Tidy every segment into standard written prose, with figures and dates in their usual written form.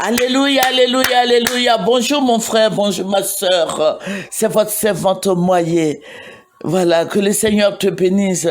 Alléluia, alléluia, alléluia. Bonjour mon frère, bonjour ma sœur. C'est votre servante Moyer. Voilà, que le Seigneur te bénisse,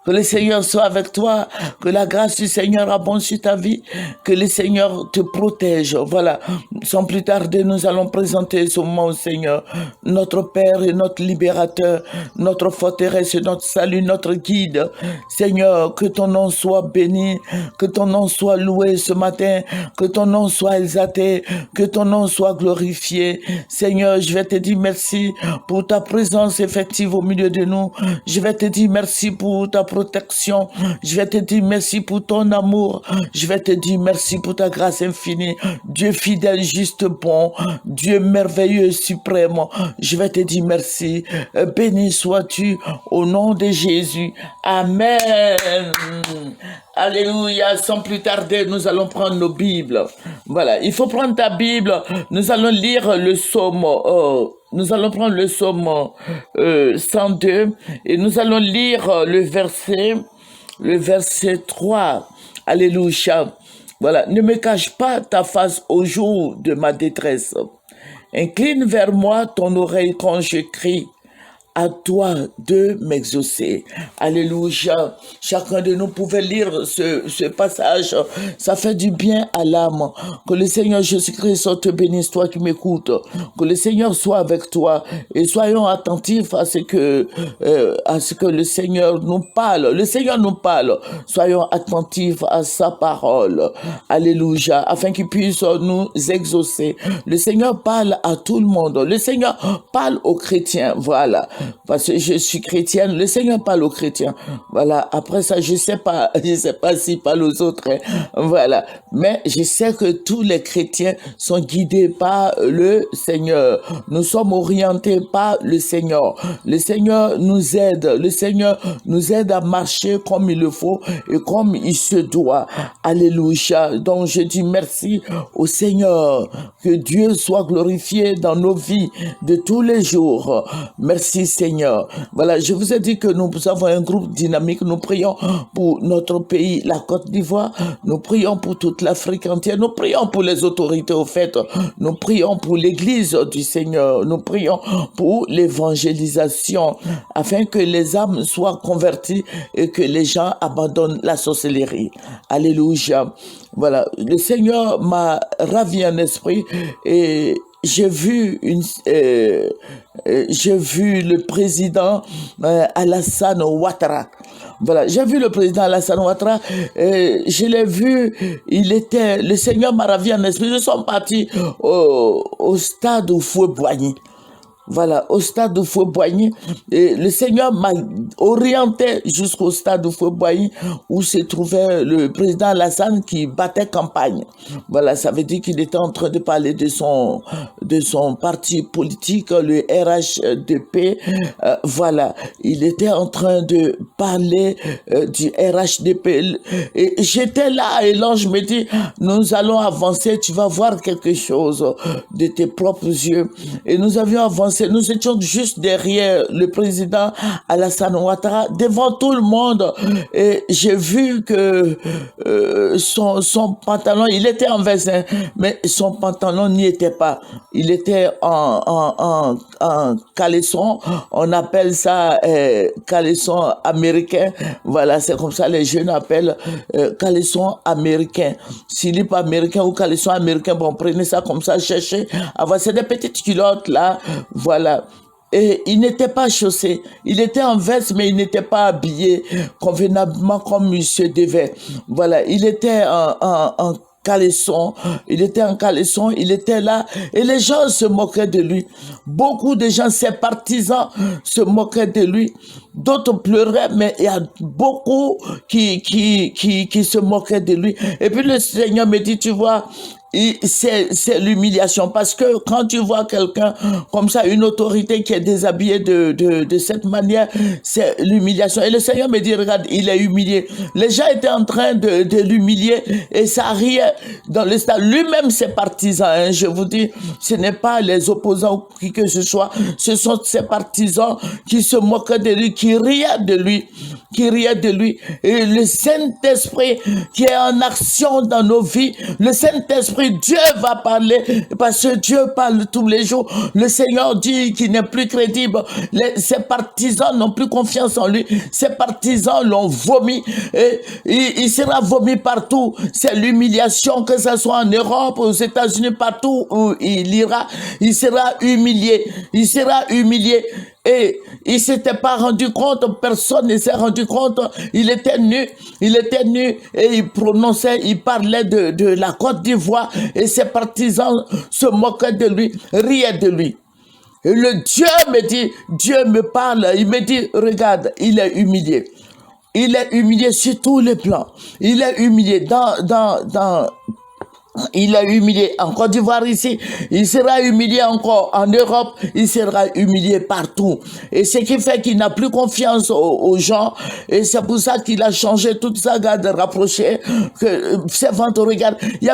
que le Seigneur soit avec toi, que la grâce du Seigneur abonde sur ta vie, que le Seigneur te protège. Voilà, sans plus tarder, nous allons présenter ce moment au Seigneur, notre Père et notre libérateur, notre forteresse et notre salut, notre guide. Seigneur, que ton nom soit béni, que ton nom soit loué ce matin, que ton nom soit exalté, que ton nom soit glorifié. Seigneur, je vais te dire merci pour ta présence effective au milieu de nous. Je vais te dire merci pour ta protection. Je vais te dire merci pour ton amour. Je vais te dire merci pour ta grâce infinie. Dieu fidèle, juste, bon. Dieu merveilleux, suprême. Je vais te dire merci. Béni sois-tu au nom de Jésus. Amen. Alléluia. Sans plus tarder, nous allons prendre nos Bibles. Voilà. Il faut prendre ta Bible. Nous allons lire le psaume. Nous allons prendre le psaume 102 et nous allons lire le verset 3. Alléluia. Voilà. Ne me cache pas ta face au jour de ma détresse. Incline vers moi ton oreille quand je crie. À toi de m'exaucer. Alléluia. Chacun de nous pouvait lire ce passage. Ça fait du bien à l'âme. Que le Seigneur Jésus-Christ te bénisse, toi qui m'écoutes. Que le Seigneur soit avec toi. Et soyons attentifs à ce que le Seigneur nous parle. Le Seigneur nous parle. Soyons attentifs à sa parole. Alléluia. Afin qu'il puisse nous exaucer. Le Seigneur parle à tout le monde. Le Seigneur parle aux chrétiens. Voilà. Parce que je suis chrétienne, le Seigneur parle aux chrétiens. Voilà. Après ça, je sais pas s'il parle aux autres. Hein. Voilà. Mais je sais que tous les chrétiens sont guidés par le Seigneur. Nous sommes orientés par le Seigneur. Le Seigneur nous aide. Le Seigneur nous aide à marcher comme il le faut et comme il se doit. Alléluia. Donc, je dis merci au Seigneur. Que Dieu soit glorifié dans nos vies de tous les jours. Merci Seigneur. Voilà, je vous ai dit que nous avons un groupe dynamique. Nous prions pour notre pays, la Côte d'Ivoire. Nous prions pour toute l'Afrique entière. Nous prions pour les autorités au fait. Nous prions pour l'Église du Seigneur. Nous prions pour l'évangélisation afin que les âmes soient converties et que les gens abandonnent la sorcellerie. Alléluia. Voilà, le Seigneur m'a ravi en esprit et j'ai vu le président Alassane Ouattara. Voilà, j'ai vu le président Alassane Ouattara, je l'ai vu, le Seigneur m'a ravi en esprit. Nous sommes partis au stade où Fouet-Boigny. Voilà, au stade de Fouet-Boigny. Et le Seigneur m'a orienté jusqu'au stade de Fouet-Boigny où se trouvait le président Alassane qui battait campagne. Voilà, ça veut dire qu'il était en train de parler de son parti politique, le RHDP. Voilà, il était en train de parler du RHDP. Et j'étais là et l'ange me dit, nous allons avancer, tu vas voir quelque chose de tes propres yeux. Et nous avions avancé. Nous étions juste derrière le président Alassane Ouattara, devant tout le monde. Et j'ai vu que son pantalon, il était en veste, mais son pantalon n'y était pas. Il était en caleçon. On appelle ça caleçon américain. Voilà, c'est comme ça les jeunes appellent caleçon américain. Slip américain ou caleçon américain, bon, prenez ça comme ça, cherchez. Avoir c'est des petites culottes là. Voilà. Et il n'était pas chaussé. Il était en veste, mais il n'était pas habillé convenablement comme il se devait. Voilà. Il était en caleçon. Il était en caleçon. Il était là. Et les gens se moquaient de lui. Beaucoup de gens, ses partisans, se moquaient de lui. D'autres pleuraient, mais il y a beaucoup qui se moquaient de lui. Et puis le Seigneur me dit, tu vois, c'est l'humiliation, parce que quand tu vois quelqu'un comme ça, une autorité qui est déshabillée de cette manière, c'est l'humiliation. Et le Seigneur me dit, regarde, il est humilié. Les gens étaient en train de l'humilier et ça riait dans le stade. Lui-même, ses partisans, hein, je vous dis, ce n'est pas les opposants ou qui que ce soit, ce sont ses partisans qui se moquaient de lui, qui riaient de lui. Et le Saint-Esprit qui est en action dans nos vies, le Saint-Esprit Dieu va parler, parce que Dieu parle tous les jours. Le Seigneur dit qu'il n'est plus crédible. Ses partisans n'ont plus confiance en lui. Ses partisans l'ont vomi. Et il sera vomi partout. C'est l'humiliation, que ce soit en Europe, aux États-Unis, partout où il ira. Il sera humilié. Il sera humilié. Et il s'était pas rendu compte, personne ne s'est rendu compte. Il était nu et il prononçait, il parlait de la Côte d'Ivoire et ses partisans se moquaient de lui, riaient de lui. Et le Dieu me dit, Dieu me parle, il me dit, regarde, il est humilié. Il est humilié sur tous les plans. Il est humilié il est humilié en Côte d'Ivoire ici, il sera humilié encore en Europe, il sera humilié partout. Et ce qui fait qu'il n'a plus confiance aux gens, et c'est pour ça qu'il a changé toute sa garde rapprochée, que ses ventes, regarde, il y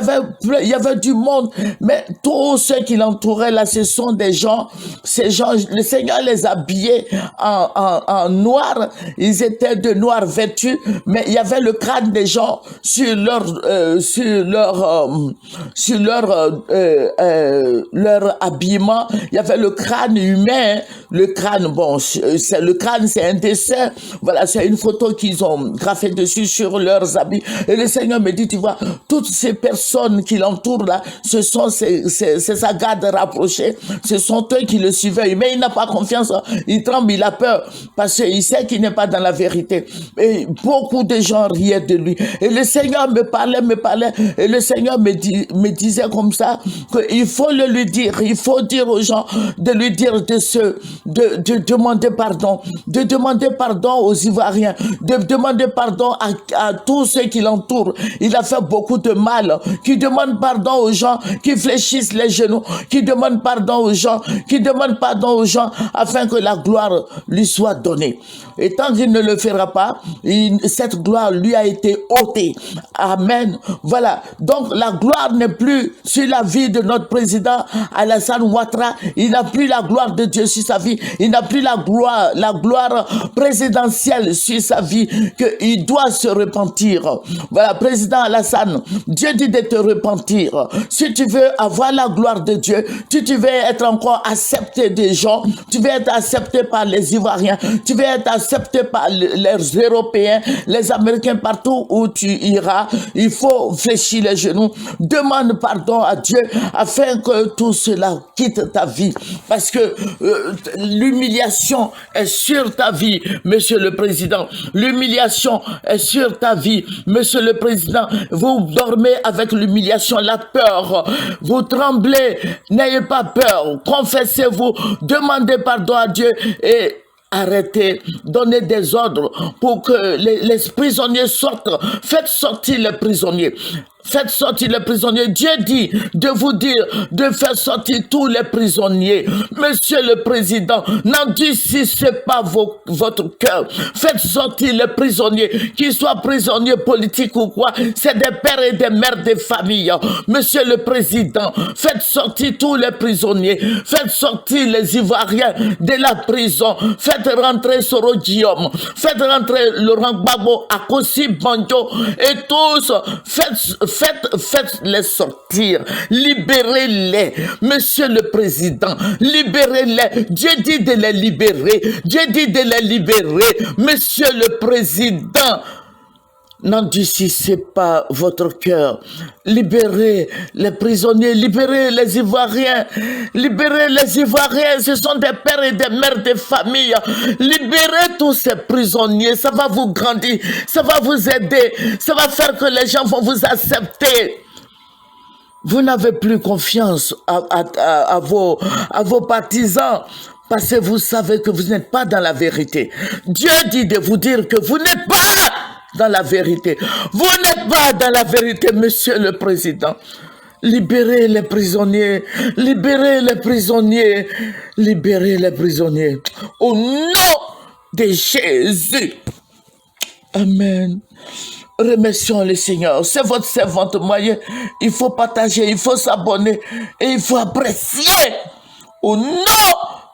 avait du monde, mais tous ceux qui l'entouraient là, ce sont des gens, ces gens, le Seigneur les habillait en noir, ils étaient de noir vêtus, mais il y avait le crâne des gens sur leur habillement. Il y avait le crâne humain, le crâne, bon, le crâne, c'est un dessin, voilà, c'est une photo qu'ils ont graffée dessus sur leurs habits. Et le Seigneur me dit, tu vois, toutes ces personnes qui l'entourent là, c'est sa garde rapprochée, ce sont eux qui le suivaient, mais il n'a pas confiance, il tremble, il a peur, parce qu'il sait qu'il n'est pas dans la vérité. Et beaucoup de gens riaient de lui. Et le Seigneur me parlait, et le Seigneur me disait comme ça qu'il faut lui dire, il faut dire aux gens de lui dire de demander pardon aux Ivoiriens, de demander pardon à tous ceux qui l'entourent. Il a fait beaucoup de mal, qui demande pardon aux gens qui fléchissent les genoux, qui demande pardon aux gens afin que la gloire lui soit donnée. Et tant qu'il ne le fera pas, cette gloire lui a été ôtée. Amen. Voilà. Donc la gloire n'est plus sur la vie de notre président Alassane Ouattara. Il n'a plus la gloire de Dieu sur sa vie. Il n'a plus la gloire présidentielle sur sa vie, qu'il doit se repentir. Voilà, président Alassane, Dieu dit de te repentir. Si tu veux avoir la gloire de Dieu, si tu veux être encore accepté des gens, tu veux être accepté par les Ivoiriens, tu veux être accepté par les Européens, les Américains, partout où tu iras, il faut fléchir les genoux, demande pardon à Dieu afin que tout cela quitte ta vie, parce que l'humiliation est sur ta vie, monsieur le président. L'humiliation est sur ta vie, monsieur le président. Vous dormez avec l'humiliation, la peur, vous tremblez, n'ayez pas peur, confessez-vous, demandez pardon à Dieu et arrêtez, donnez des ordres pour que les prisonniers sortent. Faites sortir les prisonniers. Faites sortir les prisonniers. Dieu dit de vous dire de faire sortir tous les prisonniers. Monsieur le président, n'endurcissez pas votre cœur. Faites sortir les prisonniers, qu'ils soient prisonniers politiques ou quoi. C'est des pères et des mères de famille. Monsieur le président, faites sortir tous les prisonniers. Faites sortir les Ivoiriens de la prison. Faites rentrer Soro Guillaume. Faites rentrer Laurent Gbagbo, Akossi Banjo et tous. Faites-les sortir, libérez-les, monsieur le président, libérez-les. Dieu dit de les libérer, monsieur le président. N'endurcissez pas votre cœur. Libérez les prisonniers, libérez les Ivoiriens. Ce sont des pères et des mères de famille. Libérez tous ces prisonniers. Ça va vous grandir, ça va vous aider, ça va faire que les gens vont vous accepter. Vous n'avez plus confiance à vos partisans, parce que vous savez que vous n'êtes pas dans la vérité. Dieu dit de vous dire que vous n'êtes pas dans la vérité. Vous n'êtes pas dans la vérité, monsieur le président. Libérez les prisonniers. Au nom de Jésus. Amen. Remercions le Seigneur. C'est votre servante moyen. Il faut partager, il faut s'abonner et il faut apprécier. Au nom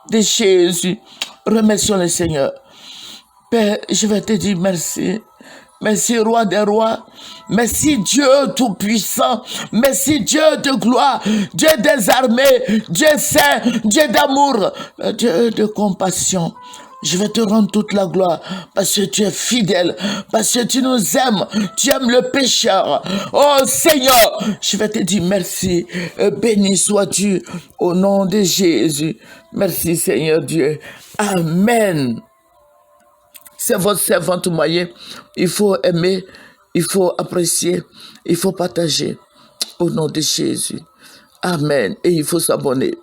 de Jésus. Remercions le Seigneur. Père, je vais te dire merci. Merci, roi des rois. Merci, Dieu tout-puissant. Merci, Dieu de gloire. Dieu des armées. Dieu saint. Dieu d'amour. Dieu de compassion. Je vais te rendre toute la gloire parce que tu es fidèle, parce que tu nous aimes, tu aimes le pécheur. Oh Seigneur, je vais te dire merci. Béni sois-tu au nom de Jésus. Merci Seigneur Dieu. Amen. C'est votre servante moyen. Il faut aimer, il faut apprécier, il faut partager au nom de Jésus. Amen. Et il faut s'abonner.